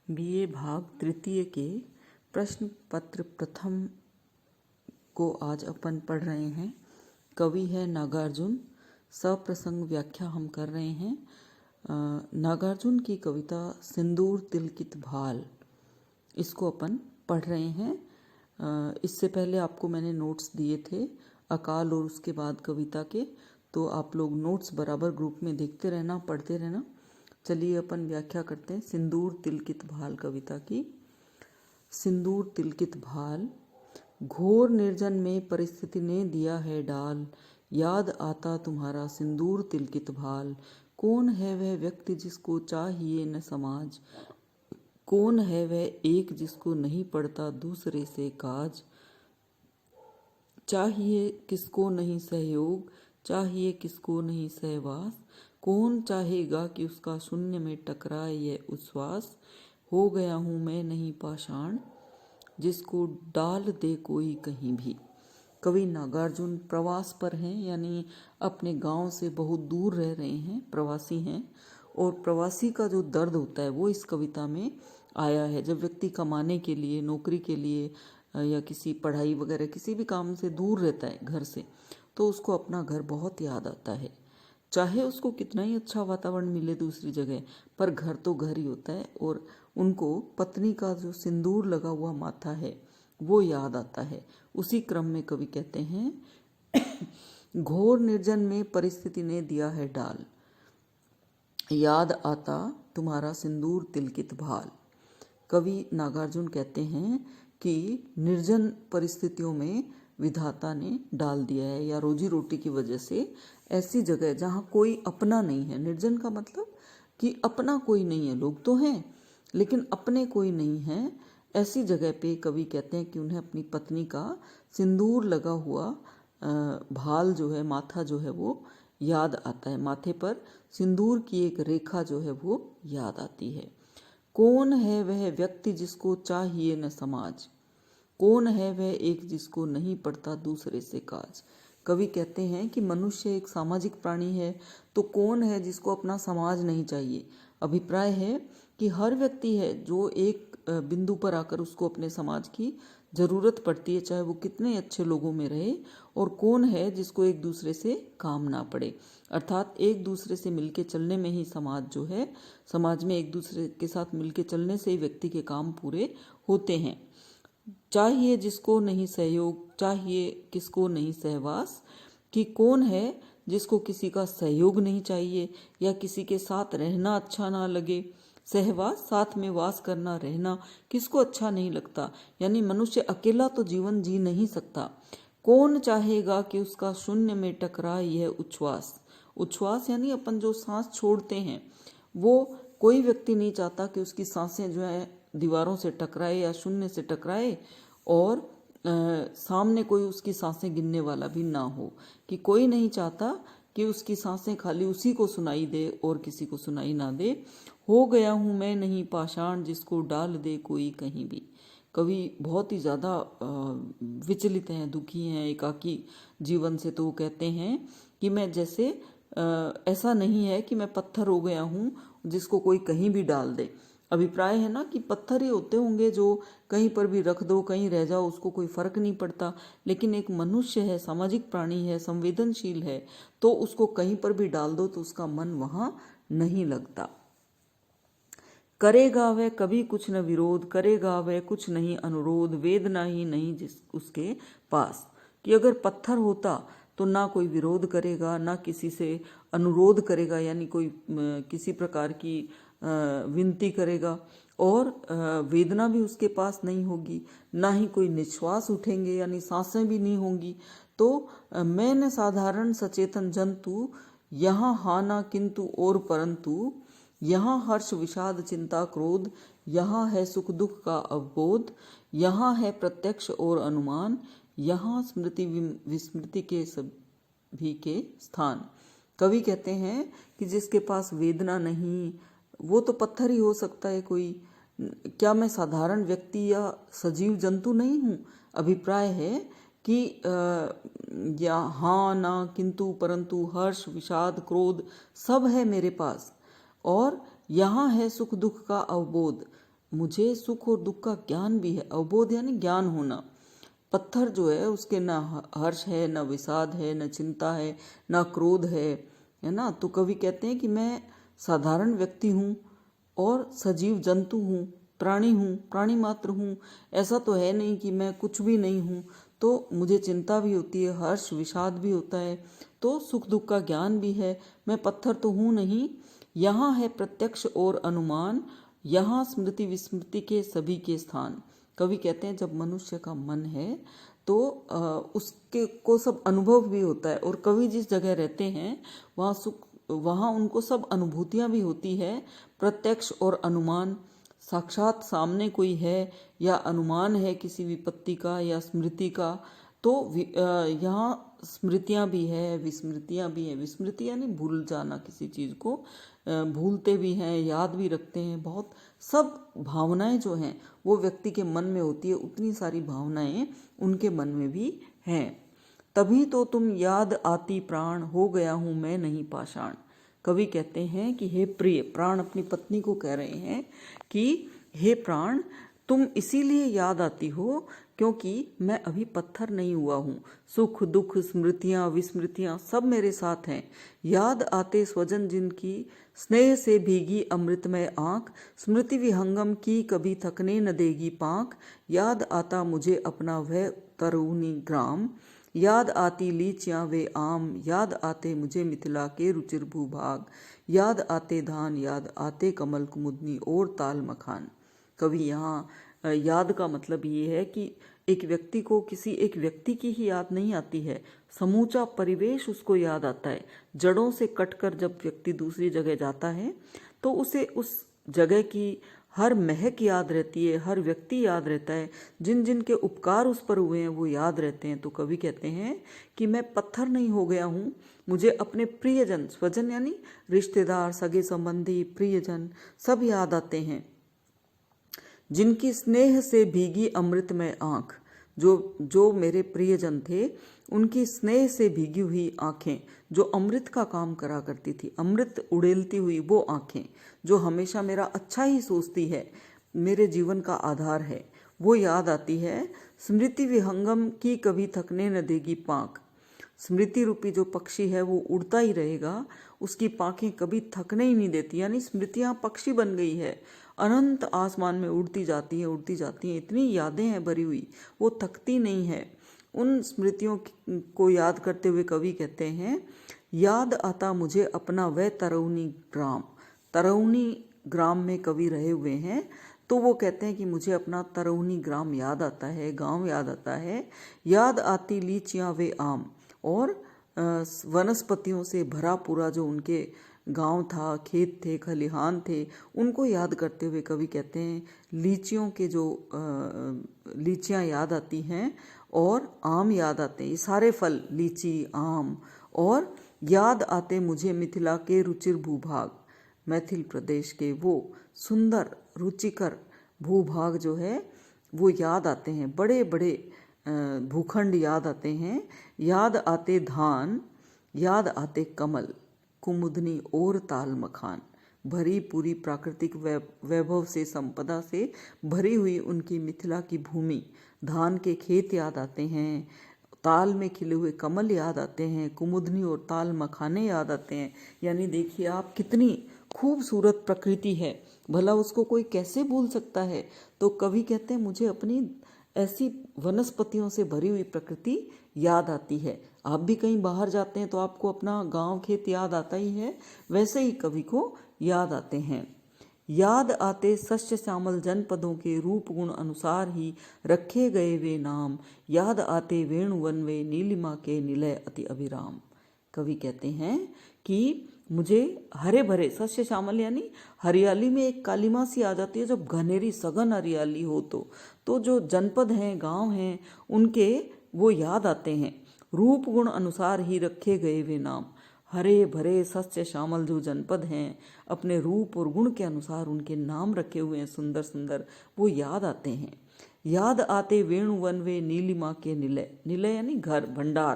BA भाग तृतीय के प्रश्न पत्र प्रथम को आज अपन पढ़ रहे हैं। कवि है नागार्जुन। सप्रसंग व्याख्या हम कर रहे हैं। नागार्जुन की कविता सिंदूर तिलकित भाल, इसको अपन पढ़ रहे हैं। इससे पहले आपको मैंने नोट्स दिए थे अकाल और उसके बाद कविता के, तो आप लोग नोट्स बराबर ग्रुप में देखते रहना, पढ़ते रहना। चलिए अपन व्याख्या करते हैं सिंदूर तिलकित भाल कविता की। सिंदूर तिलकित भाल। घोर निर्जन में परिस्थिति ने दिया है डाल, याद आता तुम्हारा सिंदूर तिलकित भाल। कौन है वह व्यक्ति जिसको चाहिए न समाज, कौन है वह एक जिसको नहीं पड़ता दूसरे से काज। चाहिए किसको नहीं सहयोग, चाहिए किसको नहीं सहवास। कौन चाहेगा कि उसका शून्य में टकराए यह उच्छ्वास। हो गया हूँ मैं नहीं पाषाण, जिसको डाल दे कोई कहीं भी। कवि नागार्जुन प्रवास पर हैं, यानी अपने गांव से बहुत दूर रह रहे हैं, प्रवासी हैं। और प्रवासी का जो दर्द होता है वो इस कविता में आया है। जब व्यक्ति कमाने के लिए, नौकरी के लिए या किसी पढ़ाई वगैरह किसी भी काम से दूर रहता है घर से, तो उसको अपना घर बहुत याद आता है। चाहे उसको कितना ही अच्छा वातावरण मिले दूसरी जगह, पर घर तो घर ही होता है। और उनको पत्नी का जो सिंदूर लगा हुआ माथा है वो याद आता है। उसी क्रम में कवि कहते हैं घोर निर्जन में परिस्थिति ने दिया है डाल, याद आता तुम्हारा सिंदूर तिलकित भाल। कवि नागार्जुन कहते हैं कि निर्जन परिस्थितियों में विधाता ने डाल दिया है, या रोजी रोटी की वजह से ऐसी जगह जहाँ कोई अपना नहीं है। निर्जन का मतलब कि अपना कोई नहीं है, लोग तो हैं लेकिन अपने कोई नहीं है। ऐसी जगह पे कवि कहते हैं कि उन्हें अपनी पत्नी का सिंदूर लगा हुआ भाल जो है, माथा जो है वो याद आता है। माथे पर सिंदूर की एक रेखा जो है वो याद आती है। कौन है वह व्यक्ति जिसको चाहिए न समाज, कौन है वह एक जिसको नहीं पड़ता दूसरे से काज। कवि कहते हैं कि मनुष्य एक सामाजिक प्राणी है, तो कौन है जिसको अपना समाज नहीं चाहिए। अभिप्राय है कि हर व्यक्ति है जो एक बिंदु पर आकर उसको अपने समाज की जरूरत पड़ती है, चाहे वो कितने अच्छे लोगों में रहे। और कौन है जिसको एक दूसरे से काम ना पड़े, अर्थात एक दूसरे से मिलके चलने में ही समाज जो है, समाज में एक दूसरे के साथ मिलके चलने से ही व्यक्ति के काम पूरे होते हैं। चाहिए जिसको नहीं सहयोग, चाहिए किसको नहीं सहवास। कि कौन है जिसको किसी का सहयोग नहीं चाहिए या किसी के साथ रहना अच्छा ना लगे। सहवास, साथ में वास करना, रहना किसको अच्छा नहीं लगता, यानी मनुष्य अकेला तो जीवन जी नहीं सकता। कौन चाहेगा कि उसका शून्य में टकराए यह उच्छ्वास। उच्छ्वास यानी अपन जो सांस छोड़ते हैं, वो कोई व्यक्ति नहीं चाहता कि उसकी सांसें जो है दीवारों से टकराए या शून्य से टकराए, और सामने कोई उसकी सांसें गिनने वाला भी ना हो। कि कोई नहीं चाहता कि उसकी सांसें खाली उसी को सुनाई दे और किसी को सुनाई ना दे। हो गया हूँ मैं नहीं पाषाण, जिसको डाल दे कोई कहीं भी। कवि बहुत ही ज़्यादा विचलित हैं, दुखी हैं एकाकी जीवन से। तो वो कहते हैं कि मैं जैसे ऐसा नहीं है कि मैं पत्थर हो गया हूँ जिसको कोई कहीं भी डाल दे। अभिप्राय है ना कि पत्थर ही होते होंगे जो कहीं पर भी रख दो, कहीं रह जाओ, उसको कोई फर्क नहीं पड़ता। लेकिन एक मनुष्य है, सामाजिक प्राणी है, संवेदनशील है, तो उसको कहीं पर भी डाल दो तो उसका मन वहां नहीं लगता। करेगा वह कभी कुछ न विरोध, करेगा वह कुछ नहीं अनुरोध, वेदना ही नहीं जिस उसके पास। कि अगर पत्थर होता तो ना कोई विरोध करेगा, ना किसी से अनुरोध करेगा, यानी कोई किसी प्रकार की विनती करेगा, और वेदना भी उसके पास नहीं होगी, ना ही कोई निश्वास उठेंगे यानी सांसें भी नहीं होंगी। तो मैं न साधारण सचेतन जंतु, यहाँ हाना किंतु और परंतु, यहाँ हर्ष विषाद चिंता क्रोध, यहाँ है सुख दुख का अवबोध, यहाँ है प्रत्यक्ष और अनुमान, यहाँ स्मृति विस्मृति के सभी के स्थान। कवि कहते हैं कि जिसके पास वेदना नहीं, वो तो पत्थर ही हो सकता है कोई। क्या मैं साधारण व्यक्ति या सजीव जंतु नहीं हूँ। अभिप्राय है कि या हाँ ना किंतु परंतु, हर्ष विषाद क्रोध सब है मेरे पास, और यहाँ है सुख दुख का अवबोध। मुझे सुख और दुख का ज्ञान भी है। अवबोध यानी ज्ञान होना। पत्थर जो है उसके ना हर्ष है, न विषाद है, न चिंता है, न क्रोध है ना। तो कवि कहते हैं कि मैं साधारण व्यक्ति हूँ और सजीव जंतु हूँ, प्राणी मात्र हूँ। ऐसा तो है नहीं कि मैं कुछ भी नहीं हूँ। तो मुझे चिंता भी होती है, हर्ष विषाद भी होता है, तो सुख दुख का ज्ञान भी है। मैं पत्थर तो हूँ नहीं। यहाँ है प्रत्यक्ष और अनुमान, यहाँ स्मृति विस्मृति के सभी के स्थान। कवि कहते हैं जब मनुष्य का मन है तो उसके को सब अनुभव भी होता है, और कवि जिस जगह रहते हैं वहाँ सुख, वहाँ उनको सब अनुभूतियाँ भी होती है। प्रत्यक्ष और अनुमान, साक्षात सामने कोई है या अनुमान है किसी विपत्ति का या स्मृति का। तो यहाँ स्मृतियाँ भी है, विस्मृतियाँ भी हैं। विस्मृति यानी भूल जाना, किसी चीज़ को भूलते भी हैं, याद भी रखते हैं। बहुत सब भावनाएं जो हैं वो व्यक्ति के मन में होती है, उतनी सारी भावनाएं उनके मन में भी हैं। तभी तो तुम याद आती प्राण, हो गया हूँ मैं नहीं पाषाण। कवि कहते हैं कि हे प्रिय, प्राण अपनी पत्नी को कह रहे हैं कि हे प्राण, तुम इसीलिए याद आती हो क्योंकि मैं अभी पत्थर नहीं हुआ हूँ। सुख दुख स्मृतियाँ विस्मृतियाँ सब मेरे साथ हैं। याद आते स्वजन जिनकी, स्नेह से भीगी अमृतमय आँख, स्मृति विहंगम की कभी थकने न देगी पाँख। याद आता मुझे अपना वह तरुणी ग्राम, याद आती लीचियाँ वे आम, याद आते मुझे मिथिला के रुचिर भूभाग। याद आते धान, याद आते कमल कुमुदनी और ताल मखान। कवि यहाँ याद का मतलब ये है कि एक व्यक्ति को किसी एक व्यक्ति की ही याद नहीं आती है, समूचा परिवेश उसको याद आता है। जड़ों से कटकर जब व्यक्ति दूसरी जगह जाता है तो उसे उस जगह की हर महक याद रहती है, हर व्यक्ति याद रहता है, जिन जिन के उपकार उस पर हुए हैं वो याद रहते हैं। तो कवि कहते हैं कि मैं पत्थर नहीं हो गया हूँ, मुझे अपने प्रियजन, स्वजन यानी रिश्तेदार, सगे संबंधी, प्रियजन सब याद आते हैं। जिनकी स्नेह से भीगी अमृतमय आँख, जो मेरे प्रियजन थे उनकी स्नेह से भीगी हुई आँखें, जो अमृत का काम करा करती थी, अमृत उड़ेलती हुई वो आँखें जो हमेशा मेरा अच्छा ही सोचती है, मेरे जीवन का आधार है, वो याद आती है। स्मृति विहंगम की कभी थकने न देगी पाँख। स्मृति रूपी जो पक्षी है वो उड़ता ही रहेगा, उसकी पाँखें कभी थकने ही नहीं देती। यानी स्मृतियाँ पक्षी बन गई है, अनंत आसमान में उड़ती जाती हैं, इतनी यादें हैं भरी हुई, वो थकती नहीं है। उन स्मृतियों को याद करते हुए कवि कहते हैं, याद आता मुझे अपना वह तरुणी ग्राम। तरुणी ग्राम में कवि रहे हुए हैं, तो वो कहते हैं कि मुझे अपना तरुणी ग्राम याद आता है, गांव याद आता है। याद आती लीचियाँ वे आम, और वनस्पतियों से भरा पूरा जो उनके गांव था, खेत थे, खलिहान थे, उनको याद करते हुए कवि कहते हैं लीचियों के जो लीचियाँ याद आती हैं और आम याद आते हैं, ये सारे फल, लीची, आम। और याद आते मुझे मिथिला के रुचिर भूभाग, मैथिल प्रदेश के वो सुंदर रुचिकर भूभाग जो है वो याद आते हैं, बड़े बड़े भूखंड याद आते हैं। याद आते धान, याद आते कमल कुमुदनी और ताल मखान। भरी पूरी प्राकृतिक वैभव से, संपदा से भरी हुई उनकी मिथिला की भूमि, धान के खेत याद आते हैं, ताल में खिले हुए कमल याद आते हैं, कुमुदनी और ताल मखाने याद आते हैं। यानी देखिए आप, कितनी खूबसूरत प्रकृति है, भला उसको कोई कैसे भूल सकता है। तो कवि कहते हैं मुझे अपनी ऐसी वनस्पतियों से भरी हुई प्रकृति याद आती है। आप भी कहीं बाहर जाते हैं तो आपको अपना गांव खेत याद आता ही है, वैसे ही कवि को याद आते हैं। याद आते सस्य श्यामल जनपदों के रूप गुण अनुसार ही रखे गए वे नाम, याद आते वेणुवन वे नीलिमा के निलय अति अभिराम। कवि कहते हैं कि मुझे हरे भरे, सस्य श्यामल यानी हरियाली में एक कालिमा सी आ जाती है जब घनेरी सघन हरियाली हो। तो जो जनपद हैं, गांव हैं, उनके वो याद आते हैं। रूप गुण अनुसार ही रखे गए वे नाम, हरे भरे सस्य श्यामल जो जनपद हैं, अपने रूप और गुण के अनुसार उनके नाम रखे हुए हैं सुंदर सुंदर, वो याद आते हैं। याद आते वेणुवन वे नीलिमा के निलय, निलय यानी घर, भंडार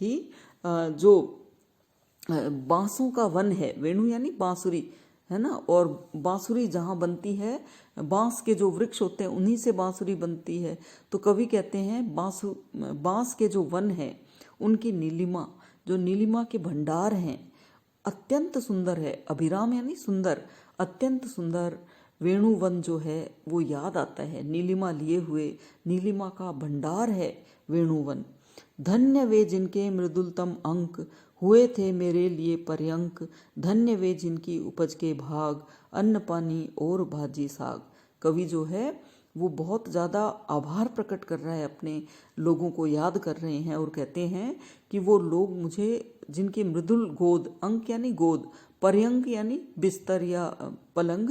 की जो बांसों का वन है, वेणु यानी बांसुरी है ना। और बांसुरी जहाँ बनती है, बांस के जो वृक्ष होते हैं उन्हीं से बांसुरी बनती है। तो कवि कहते हैं बांस के जो वन है उनकी नीलिमा, जो नीलिमा के भंडार हैं, अत्यंत सुंदर है। अभिराम यानी सुंदर, अत्यंत सुंदर वेणुवन जो है वो याद आता है। नीलिमा लिए हुए, नीलिमा का भंडार है वेणुवन। धन्य वे जिनके मृदुलतम अंक, हुए थे मेरे लिए पर्यंक। धन्य वे जिनकी उपज के भाग, अन्न पानी और भाजी साग। कवि जो है वो बहुत ज़्यादा आभार प्रकट कर रहा है, अपने लोगों को याद कर रहे हैं और कहते हैं कि वो लोग मुझे, जिनकी मृदुल गोद, अंक यानी गोद, पर्यंक यानी बिस्तर या पलंग,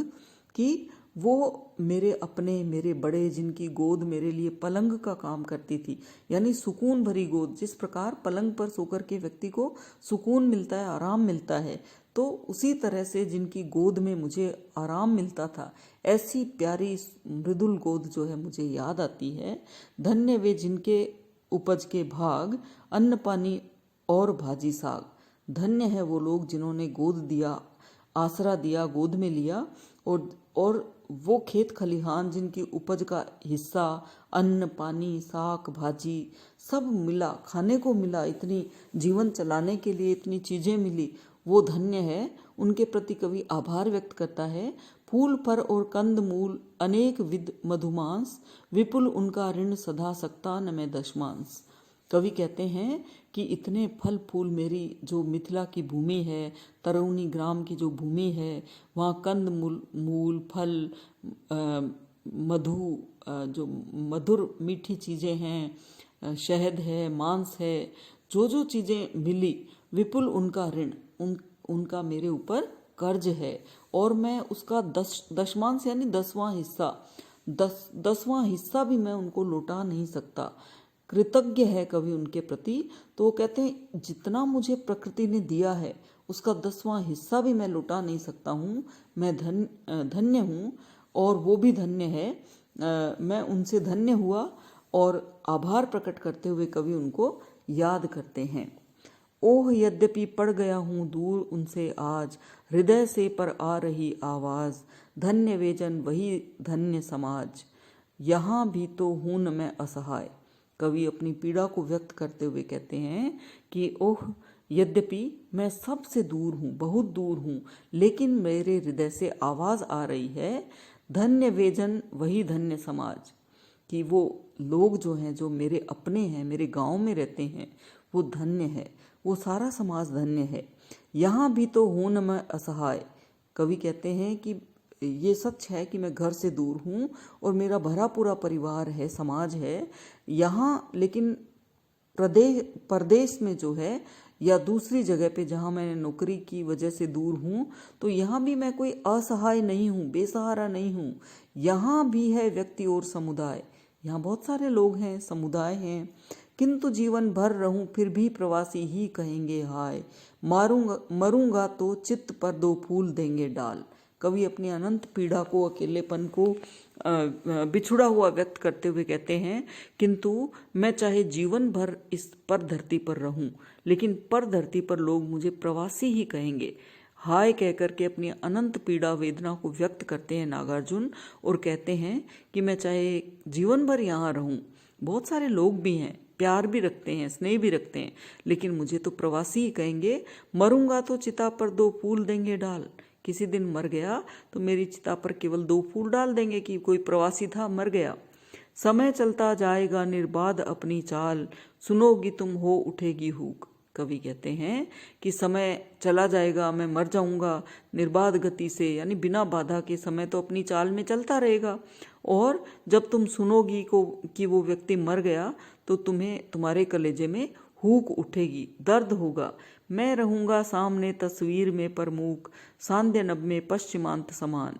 कि वो मेरे अपने, मेरे बड़े, जिनकी गोद मेरे लिए पलंग का काम करती थी, यानी सुकून भरी गोद। जिस प्रकार पलंग पर सोकर के व्यक्ति को सुकून मिलता है, आराम मिलता है, तो उसी तरह से जिनकी गोद में मुझे आराम मिलता था, ऐसी प्यारी मृदुल गोद जो है मुझे याद आती है। धन्य वे जिनके उपज के भाग, अन्न पानी और भाजी साग। धन्य है वो लोग जिन्होंने गोद दिया, आसरा दिया, गोद में लिया, और वो खेत खलिहान जिनकी उपज का हिस्सा, अन्न पानी साग भाजी सब मिला, खाने को मिला, इतनी जीवन चलाने के लिए इतनी चीज़ें मिली, वो धन्य है। उनके प्रति कवि आभार व्यक्त करता है। फूल फर और कंद मूल, अनेक विध मधुमांस, विपुल उनका ऋण सदा सकता न मैं दशमांस। कवि कहते हैं कि इतने फल फूल, मेरी जो मिथिला की भूमि है, तरौनी ग्राम की जो भूमि है, वहाँ कंद मूल फल, मधु, जो मधुर मीठी चीज़ें हैं, शहद है, मांस है, जो चीज़ें मिली, विपुल उनका ऋण, उनका मेरे ऊपर कर्ज है, और मैं उसका दशमांश यानी 10वां हिस्सा, 10वां हिस्सा भी मैं उनको लौटा नहीं सकता। कृतज्ञ है कवि उनके प्रति। तो वो कहते हैं जितना मुझे प्रकृति ने दिया है उसका 10वां हिस्सा भी मैं लौटा नहीं सकता हूँ। मैं धन्य हूँ और वो भी धन्य है। मैं उनसे धन्य हुआ, और आभार प्रकट करते हुए कवि उनको याद करते हैं। ओह यद्यपि पड़ गया हूँ दूर उनसे आज, हृदय से पर आ रही आवाज़। धन्य वे जन वही धन्य समाज, यहाँ भी तो हूँ न मैं असहाय। कवि अपनी पीड़ा को व्यक्त करते हुए कहते हैं कि ओह यद्यपि मैं सबसे दूर हूँ, बहुत दूर हूँ, लेकिन मेरे हृदय से आवाज़ आ रही है, धन्य वे जन वही धन्य समाज। कि वो लोग जो हैं, जो मेरे अपने हैं, मेरे गांव में रहते हैं, वो धन्य है, वो सारा समाज धन्य है। यहाँ भी तो हूँ न मैं असहाय। कवि कहते हैं कि ये सच है कि मैं घर से दूर हूँ और मेरा भरा पूरा परिवार है, समाज है यहाँ, लेकिन प्रदेश में जो है या दूसरी जगह पे जहाँ मैं नौकरी की वजह से दूर हूँ, तो यहाँ भी मैं कोई असहाय नहीं हूँ, बेसहारा नहीं हूँ। यहाँ भी है व्यक्ति और समुदाय, यहाँ बहुत सारे लोग हैं, समुदाय हैं, किंतु जीवन भर रहूं फिर भी प्रवासी ही कहेंगे हाय। मरूंगा तो चित्त पर 2 फूल देंगे डाल। कवि अपनी अनंत पीड़ा को, अकेलेपन को बिछुड़ा हुआ व्यक्त करते हुए कहते हैं, किंतु मैं चाहे जीवन भर इस पर धरती पर रहूं, लेकिन पर धरती पर लोग मुझे प्रवासी ही कहेंगे। हाय कह करके अपनी अनंत पीड़ा वेदना को व्यक्त करते हैं नागार्जुन, और कहते हैं कि मैं चाहे जीवन भर यहाँ रहूं, बहुत सारे लोग भी हैं, प्यार भी रखते हैं, स्नेह भी रखते हैं, लेकिन मुझे तो प्रवासी ही कहेंगे। मरूंगा तो चिता पर 2 फूल देंगे डाल। किसी दिन मर गया तो मेरी चिता पर केवल 2 फूल डाल देंगे कि कोई प्रवासी था, मर गया। समय चलता जाएगा निर्बाध अपनी चाल, सुनोगी तुम हो उठेगी हूक। कवि कहते हैं कि समय चला जाएगा, मैं मर जाऊंगा निर्बाध गति से, यानी बिना बाधा के समय तो अपनी चाल में चलता रहेगा, और जब तुम सुनोगी को कि वो व्यक्ति मर गया तो तुम्हारे कलेजे में हूक उठेगी, दर्द होगा। मैं रहूंगा सामने तस्वीर में प्रमुख, सांध्य नभ में पश्चिमांत समान।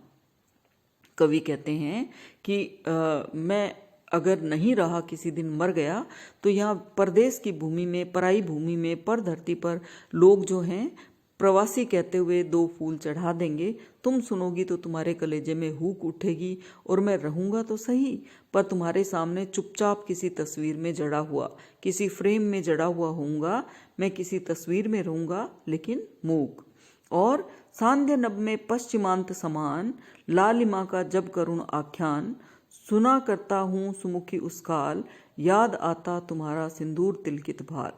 कवि कहते हैं कि मैं अगर नहीं रहा, किसी दिन मर गया, तो यहाँ परदेश की भूमि में, पराई भूमि में, पर धरती पर लोग जो हैं प्रवासी कहते हुए 2 फूल चढ़ा देंगे। तुम सुनोगी तो तुम्हारे कलेजे में हूक उठेगी, और मैं रहूंगा तो सही, पर तुम्हारे सामने चुपचाप किसी तस्वीर में जड़ा हुआ, किसी फ्रेम में जड़ा हुआ होऊंगा। मैं किसी तस्वीर में रहूंगा लेकिन मूक। और सांध्य नभ में पश्चिमांत समान, लालिमा का जब करुण आख्यान, सुना करता हूँ सुमुखी उस काल, याद आता तुम्हारा सिंदूर तिलकित भाल।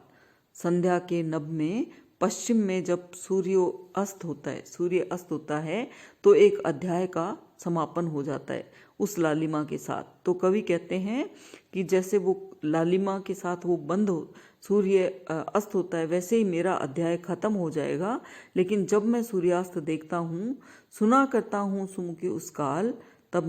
संध्या के नभ में पश्चिम में जब सूर्य अस्त होता है तो एक अध्याय का समापन हो जाता है उस लालिमा के साथ। तो कवि कहते हैं कि जैसे वो लालिमा के साथ वो सूर्य अस्त होता है, वैसे ही मेरा अध्याय खत्म हो जाएगा। लेकिन जब मैं सूर्यास्त देखता हूँ, सुना करता हूँ सुमुखी उस काल, तब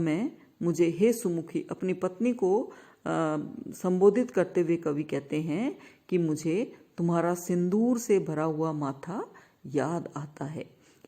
मुझे हे सुमुखी, अपनी पत्नी को संबोधित करते हुए कवि कहते हैं कि मुझे तुम्हारा सिंदूर से भरा हुआ माथा याद आता है।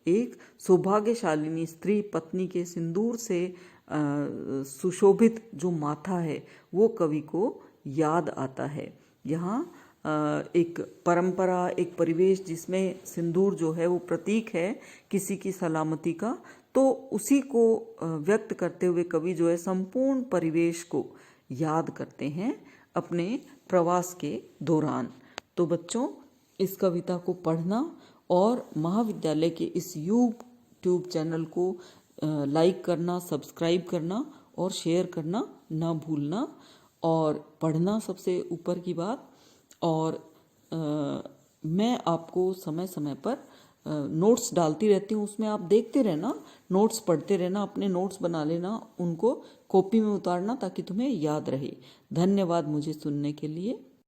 एक सौभाग्यशालिनी स्त्री पत्नी के सिंदूर से सुशोभित जो माथा है वो कवि को याद आता है। यहाँ एक परंपरा, एक परिवेश जिसमें सिंदूर जो है वो प्रतीक है किसी की सलामती का, तो उसी को व्यक्त करते हुए कवि जो है संपूर्ण परिवेश को याद करते हैं अपने प्रवास के दौरान। तो बच्चों, इस कविता को पढ़ना और महाविद्यालय के इस यूट्यूब चैनल को लाइक करना, सब्सक्राइब करना और शेयर करना ना भूलना, और पढ़ना सबसे ऊपर की बात। और मैं आपको समय समय पर नोट्स डालती रहती हूँ, उसमें आप देखते रहना, नोट्स पढ़ते रहना, अपने नोट्स बना लेना, उनको कॉपी में उतारना ताकि तुम्हें याद रहे। धन्यवाद मुझे सुनने के लिए।